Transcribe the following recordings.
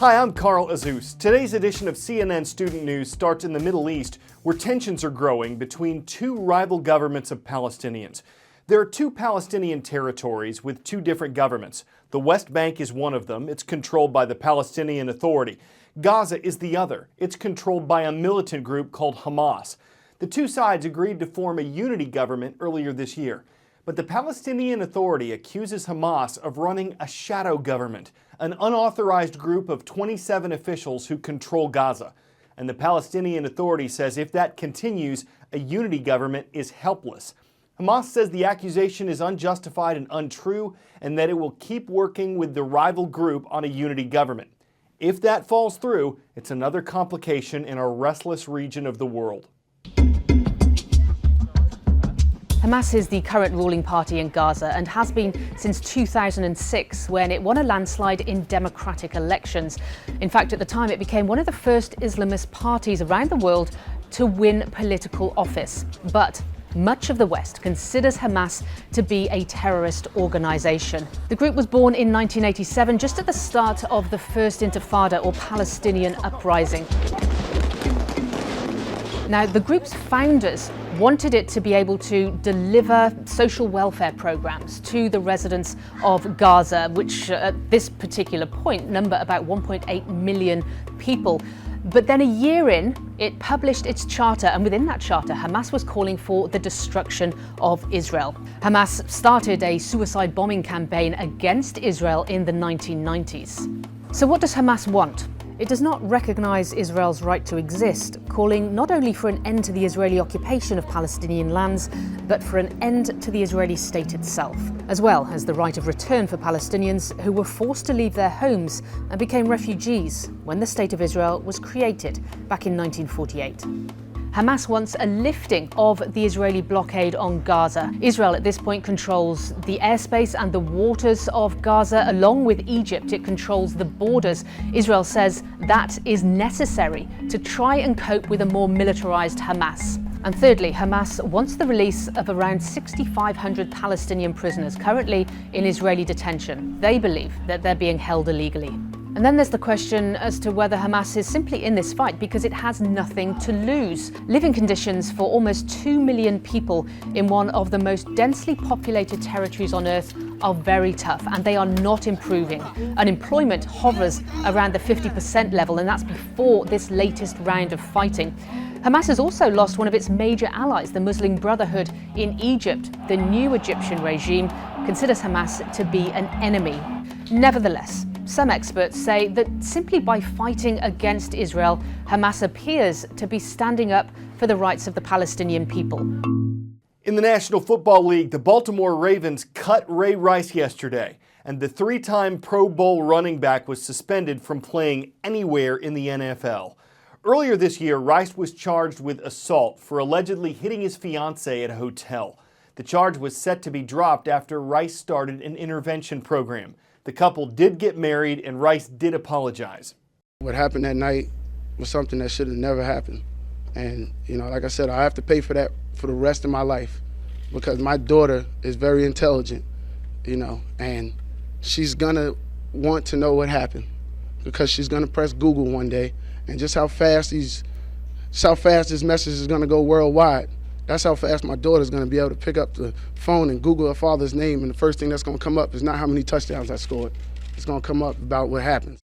Hi, I'm Carl Azus. Today's edition of CNN Student News starts in the Middle East, where tensions are growing between two rival governments of Palestinians. There are two Palestinian territories with two different governments. The West Bank is one of them. It's controlled by the Palestinian Authority. Gaza is the other. It's controlled by a militant group called Hamas. The two sides agreed to form a unity government earlier this year. But the Palestinian Authority accuses Hamas of running a shadow government, an unauthorized group of 27 officials who control Gaza. And the Palestinian Authority says if that continues, a unity government is helpless. Hamas says the accusation is unjustified and untrue, and that it will keep working with the rival group on a unity government. If that falls through, it's another complication in a restless region of the world. Hamas is the current ruling party in Gaza and has been since 2006, when it won a landslide in democratic elections. In fact, at the time, it became one of the first Islamist parties around the world to win political office. But much of the West considers Hamas to be a terrorist organization. The group was born in 1987, just at the start of the First Intifada, or Palestinian uprising. Now, the group's founders wanted it to be able to deliver social welfare programs to the residents of Gaza, which at this particular point number about 1.8 million people. But then a year in, it published its charter, and within that charter, Hamas was calling for the destruction of Israel. Hamas started a suicide bombing campaign against Israel in the 1990s. So what does Hamas want? It does not recognize Israel's right to exist, calling not only for an end to the Israeli occupation of Palestinian lands, but for an end to the Israeli state itself, as well as the right of return for Palestinians who were forced to leave their homes and became refugees when the State of Israel was created back in 1948. Hamas wants a lifting of the Israeli blockade on Gaza. Israel at this point controls the airspace and the waters of Gaza. Along with Egypt, it controls the borders. Israel says that is necessary to try and cope with a more militarized Hamas. And thirdly, Hamas wants the release of around 6,500 Palestinian prisoners currently in Israeli detention. They believe that they're being held illegally. And then there's the question as to whether Hamas is simply in this fight because it has nothing to lose. Living conditions for almost 2 million people in one of the most densely populated territories on earth are very tough, and they are not improving. Unemployment hovers around the 50% level, and that's before this latest round of fighting. Hamas has also lost one of its major allies, the Muslim Brotherhood in Egypt. The new Egyptian regime considers Hamas to be an enemy. Nevertheless, some experts say that simply by fighting against Israel, Hamas appears to be standing up for the rights of the Palestinian people. In the National Football League, the Baltimore Ravens cut Ray Rice yesterday, and the three-time Pro Bowl running back was suspended from playing anywhere in the NFL. Earlier this year, Rice was charged with assault for allegedly hitting his fiancée at a hotel. The charge was set to be dropped after Rice started an intervention program. The couple did get married, and Rice did apologize. What happened that night was something that should have never happened. And, like I said, I have to pay for that for the rest of my life, because my daughter is very intelligent, and she's gonna want to know what happened, because she's gonna press Google one day, and just how fast this message is gonna go worldwide. That's how fast my daughter's going to be able to pick up the phone and Google her father's name, and the first thing that's going to come up is not how many touchdowns I scored. It's going to come up about what happened.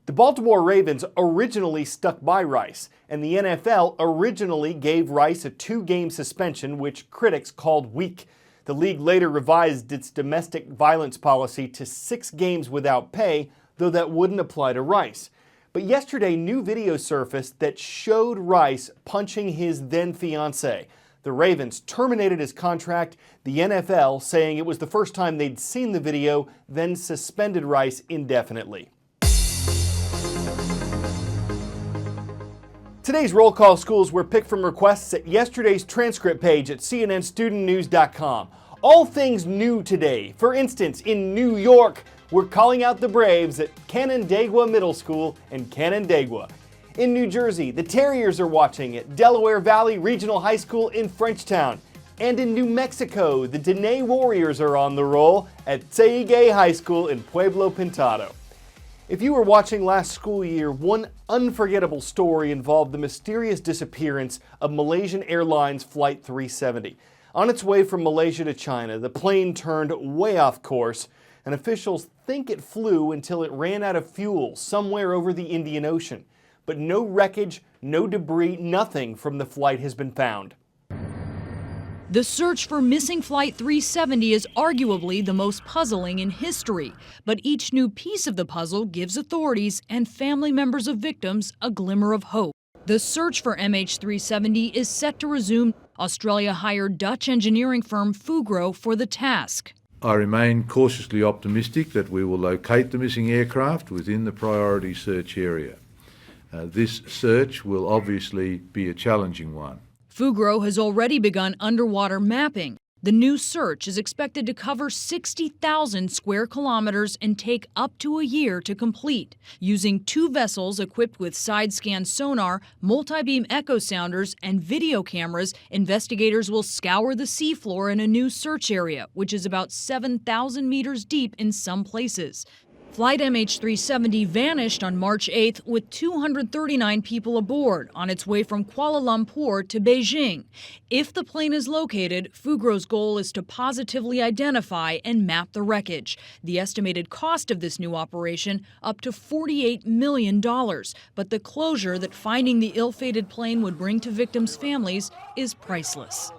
The Baltimore Ravens originally stuck by Rice, and the NFL originally gave Rice a 2-game suspension, which critics called weak. The league later revised its domestic violence policy to 6 games without pay, though that wouldn't apply to Rice. But yesterday, new video surfaced that showed Rice punching his then-fiancée. The Ravens terminated his contract, the NFL saying it was the first time they'd seen the video, then suspended Rice indefinitely. Today's roll call schools were picked from requests at yesterday's transcript page at cnnstudentnews.com. All things new today. For instance, in New York, we're calling out the Braves at Canandaigua Middle School in Canandaigua. In New Jersey, the Terriers are watching at Delaware Valley Regional High School in Frenchtown. And in New Mexico, the Dene Warriors are on the roll at Tsaige High School in Pueblo Pintado. If you were watching last school year, one unforgettable story involved the mysterious disappearance of Malaysian Airlines Flight 370. On its way from Malaysia to China, the plane turned way off course, and officials think it flew until it ran out of fuel somewhere over the Indian Ocean. But no wreckage, no debris, nothing from the flight has been found. The search for missing Flight 370 is arguably the most puzzling in history, but each new piece of the puzzle gives authorities and family members of victims a glimmer of hope. The search for MH370 is set to resume. Australia hired Dutch engineering firm Fugro for the task. I remain cautiously optimistic that we will locate the missing aircraft within the priority search area. This search will obviously be a challenging one. Fugro has already begun underwater mapping. The new search is expected to cover 60,000 square kilometers and take up to a year to complete. Using 2 vessels equipped with side-scan sonar, multi-beam echo sounders, and video cameras, investigators will scour the seafloor in a new search area, which is about 7,000 meters deep in some places. Flight MH370 vanished on March 8th with 239 people aboard on its way from Kuala Lumpur to Beijing. If the plane is located, Fugro's goal is to positively identify and map the wreckage. The estimated cost of this new operation, up to $48 million. But the closure that finding the ill-fated plane would bring to victims' families is priceless.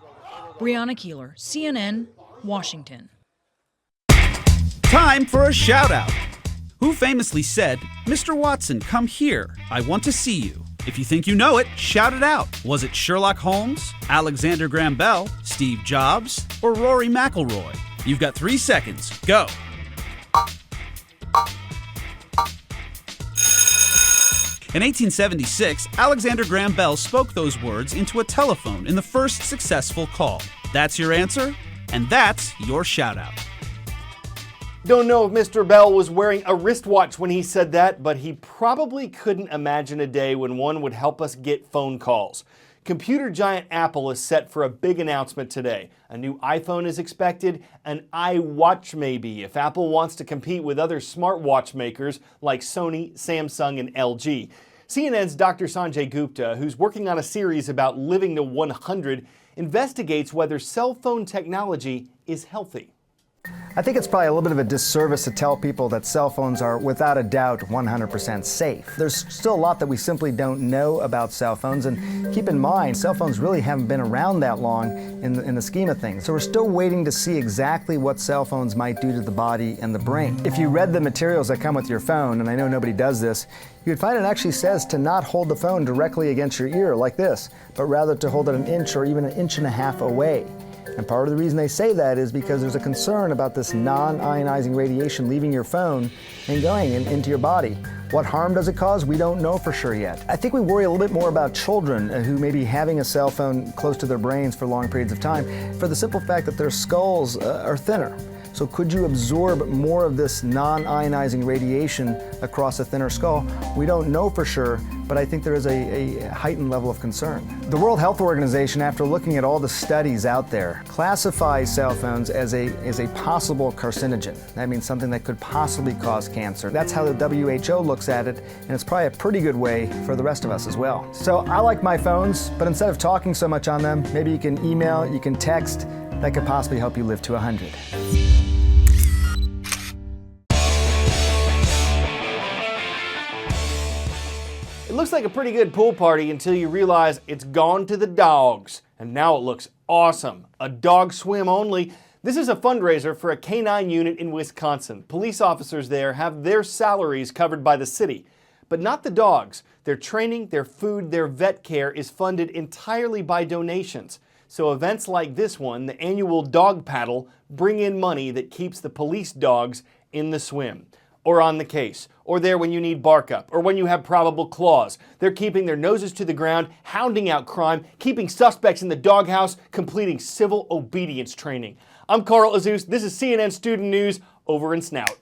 Brianna Keeler, CNN, Washington. Time for a shout-out. Who famously said, "Mr. Watson, come here. I want to see you." If you think you know it, shout it out. Was it Sherlock Holmes, Alexander Graham Bell, Steve Jobs, or Rory McIlroy? You've got 3 seconds. Go. In 1876, Alexander Graham Bell spoke those words into a telephone in the first successful call. That's your answer, and that's your shout-out. Don't know if Mr. Bell was wearing a wristwatch when he said that, but he probably couldn't imagine a day when one would help us get phone calls. Computer giant Apple is set for a big announcement today. A new iPhone is expected, an iWatch maybe, if Apple wants to compete with other smartwatch makers like Sony, Samsung, and LG. CNN's Dr. Sanjay Gupta, who's working on a series about living to 100, investigates whether cell phone technology is healthy. I think it's probably a little bit of a disservice to tell people that cell phones are without a doubt 100% safe. There's still a lot that we simply don't know about cell phones, and keep in mind, cell phones really haven't been around that long in the scheme of things. So we're still waiting to see exactly what cell phones might do to the body and the brain. If you read the materials that come with your phone, and I know nobody does this, you would find it actually says to not hold the phone directly against your ear like this, but rather to hold it an inch or even an inch and a half away. And part of the reason they say that is because there's a concern about this non-ionizing radiation leaving your phone and going into your body. What harm does it cause? We don't know for sure yet. I think we worry a little bit more about children who may be having a cell phone close to their brains for long periods of time for the simple fact that their skulls are thinner. So could you absorb more of this non-ionizing radiation across a thinner skull? We don't know for sure, but I think there is a heightened level of concern. The World Health Organization, after looking at all the studies out there, classifies cell phones as a possible carcinogen. That means something that could possibly cause cancer. That's how the WHO looks at it, and it's probably a pretty good way for the rest of us as well. So I like my phones, but instead of talking so much on them, maybe you can email, you can text. That could possibly help you live to 100. It looks like a pretty good pool party until you realize it's gone to the dogs. And now it looks awesome. A dog swim only. This is a fundraiser for a canine unit in Wisconsin. Police officers there have their salaries covered by the city, but not the dogs. Their training, their food, their vet care is funded entirely by donations. So events like this one, the annual dog paddle, bring in money that keeps the police dogs in the swim, or on the case, or there when you need bark up, or when you have probable cause. They're keeping their noses to the ground, hounding out crime, keeping suspects in the doghouse, completing civil obedience training. I'm Carl Azus. This is CNN Student News. Over and snout.